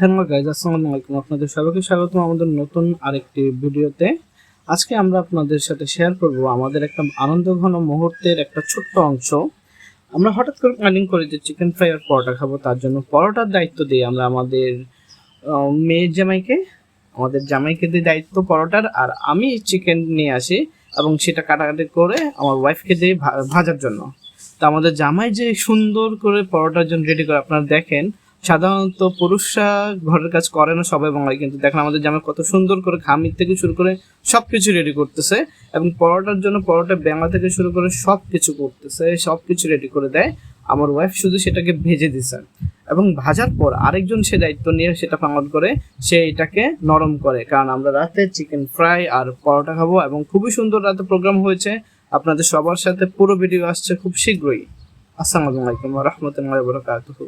Hello guys, আসসালামু আলাইকুম। আপনাদের সবাইকে স্বাগতম আমাদের নতুন আরেকটি ভিডিওতে। আজকে আমরা আপনাদের সাথে শেয়ার করব আমাদের একটা আনন্দঘন মুহূর্তের একটা ছোট্ট অংশ। আমরা হঠাৎ করে প্ল্যানিং করি যে চিকেন ফ্রাই আর পরোটা খাবো। তার জন্য পরোটার দায়িত্ব দিই আমরা আমাদের মেয়ের জামাইকে, আমাদের জামাইকে দিই দায়িত্ব পরোটার, আর আমি চিকেন নিয়ে আসি এবং সেটা কাটাকাটি করে আমার ওয়াইফকে দিই ভাজার জন্য। তো আমাদের জামাই যে সুন্দর করে পরোটার জন্য রেডি করে আপনারা দেখেন। সাধারণত পুরুষরা ঘরের কাজ করে না সবাই বাঙালি, কিন্তু দেখেন আমাদের জামাই কত সুন্দর করে খামির থেকে শুরু করে সব কিছু রেডি করতেছে এবং পরোটার জন্য পরোটা বেঙা থেকে শুরু করে সব কিছু করতেছে, সব কিছু রেডি করে দেয়। আমার ওয়াইফ শুধু সেটাকে ভেজে দিছে এবং ভাজার পর আরেকজন সে দায়িত্ব নিয়ে সেটা পালন করে, সে এটাকে নরম করে। কারণ আমরা রাতে চিকেন ফ্রাই আর পরোটা খাবো এবং খুবই সুন্দর রাতে প্রোগ্রাম হয়েছে। আপনাদের সবার সাথে পুরো ভিডিও আসছে খুব শীঘ্রই। আসসালামু আলাইকুম ওয়া রাহমাতুল্লাহি ওয়া বারাকাতুহু।